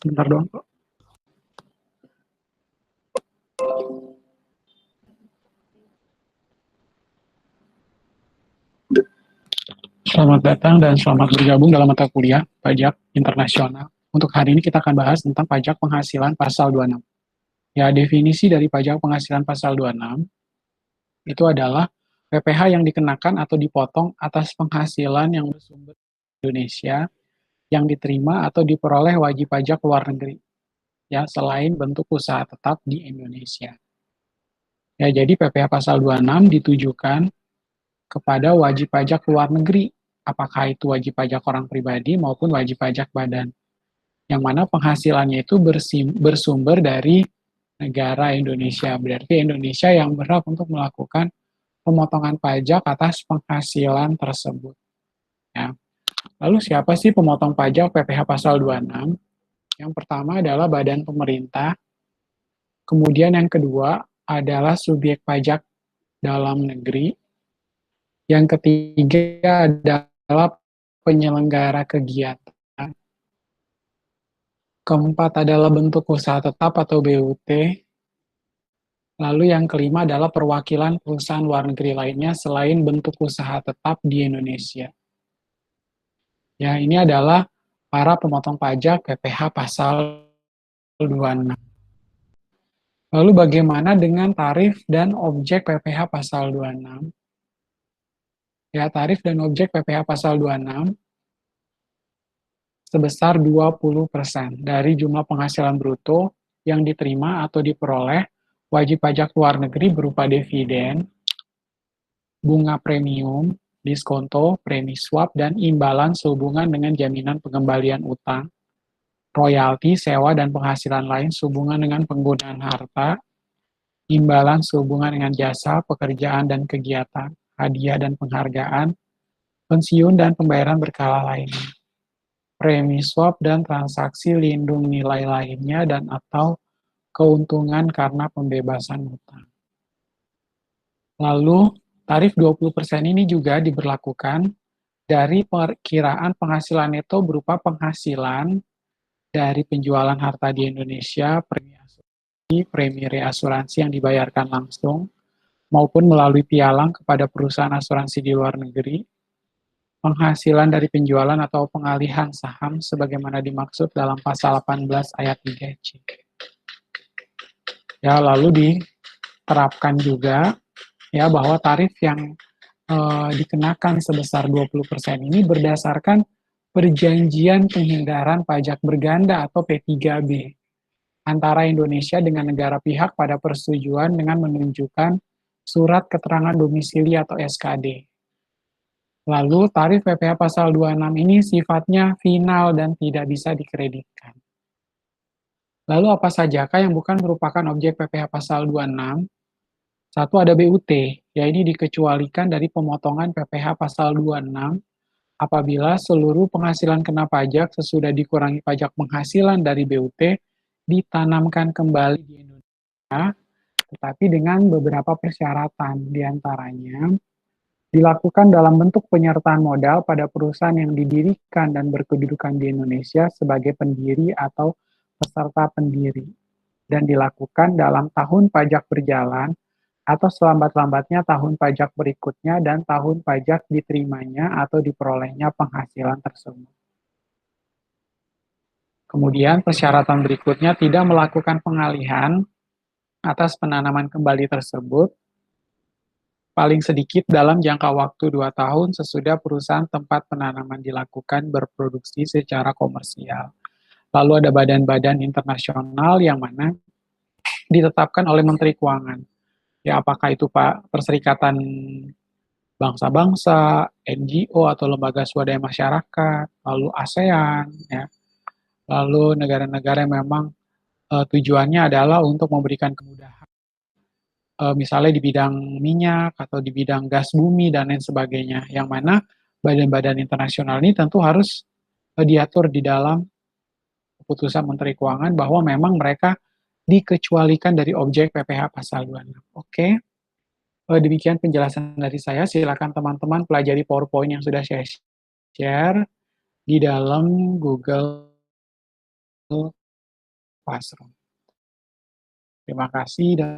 Bentar doang. Selamat datang dan selamat bergabung dalam mata kuliah Pajak Internasional. Untuk hari ini kita akan bahas tentang pajak penghasilan pasal 26. Ya, definisi dari pajak penghasilan pasal 26 itu adalah PPh yang dikenakan atau dipotong atas penghasilan yang bersumber dari Indonesia yang diterima atau diperoleh wajib pajak luar negeri, ya, selain bentuk usaha tetap di Indonesia. Ya, jadi PPh pasal 26 ditujukan kepada wajib pajak luar negeri, apakah itu wajib pajak orang pribadi maupun wajib pajak badan, yang mana penghasilannya itu bersumber dari negara Indonesia. Berarti Indonesia yang berhak untuk melakukan pemotongan pajak atas penghasilan tersebut. Ya. Lalu siapa sih pemotong pajak PPh pasal 26? Yang pertama adalah badan pemerintah, kemudian yang kedua adalah subjek pajak dalam negeri, yang ketiga adalah penyelenggara kegiatan, keempat adalah bentuk usaha tetap atau BUT, lalu yang kelima adalah perwakilan perusahaan luar negeri lainnya selain bentuk usaha tetap di Indonesia. Ya, ini adalah para pemotong pajak PPh pasal 26. Lalu bagaimana dengan tarif dan objek PPh pasal 26? Ya, tarif dan objek PPh pasal 26 sebesar 20% dari jumlah penghasilan bruto yang diterima atau diperoleh wajib pajak luar negeri berupa dividen, bunga premium, diskonto, premi swap, dan imbalan sehubungan dengan jaminan pengembalian utang, royalti, sewa, dan penghasilan lain sehubungan dengan penggunaan harta, imbalan sehubungan dengan jasa, pekerjaan, dan kegiatan, hadiah dan penghargaan, pensiun dan pembayaran berkala lainnya, premi swap dan transaksi lindung nilai lainnya, dan atau keuntungan karena pembebasan utang. Lalu, tarif 20% ini juga diberlakukan dari perkiraan penghasilan neto berupa penghasilan dari penjualan harta di Indonesia, premi reasuransi yang dibayarkan langsung, maupun melalui pialang kepada perusahaan asuransi di luar negeri, penghasilan dari penjualan atau pengalihan saham sebagaimana dimaksud dalam pasal 18 ayat 3C. Ya, lalu diterapkan juga ya bahwa tarif yang dikenakan sebesar 20% ini berdasarkan perjanjian penghindaran pajak berganda atau P3B antara Indonesia dengan negara pihak pada persetujuan dengan menunjukkan surat keterangan domisili atau SKD. Lalu tarif PPh pasal 26 ini sifatnya final dan tidak bisa dikreditkan. Lalu apa sajakah yang bukan merupakan objek PPh pasal 26? Satu, ada BUT, ya ini dikecualikan dari pemotongan PPh pasal 26 apabila seluruh penghasilan kena pajak sesudah dikurangi pajak penghasilan dari BUT ditanamkan kembali di Indonesia, tetapi dengan beberapa persyaratan, diantaranya dilakukan dalam bentuk penyertaan modal pada perusahaan yang didirikan dan berkedudukan di Indonesia sebagai pendiri atau peserta pendiri, dan dilakukan dalam tahun pajak berjalan atau selambat-lambatnya tahun pajak berikutnya dan tahun pajak diterimanya atau diperolehnya penghasilan tersebut. Kemudian persyaratan berikutnya tidak melakukan pengalihan atas penanaman kembali tersebut paling sedikit dalam jangka waktu 2 tahun sesudah perusahaan tempat penanaman dilakukan berproduksi secara komersial. Lalu ada badan-badan internasional yang mana ditetapkan oleh Menteri Keuangan. Ya, apakah itu Pak Perserikatan Bangsa-Bangsa, NGO atau lembaga swadaya masyarakat, lalu ASEAN, ya, lalu negara-negara yang memang tujuannya adalah untuk memberikan kemudahan, misalnya di bidang minyak atau di bidang gas bumi dan lain sebagainya, yang mana badan-badan internasional ini tentu harus diatur di dalam keputusan Menteri Keuangan bahwa memang mereka dikecualikan dari objek PPh pasal 26. Oke. Demikian penjelasan dari saya. Silakan teman-teman pelajari PowerPoint yang sudah saya share di dalam Google Classroom. Terima kasih dan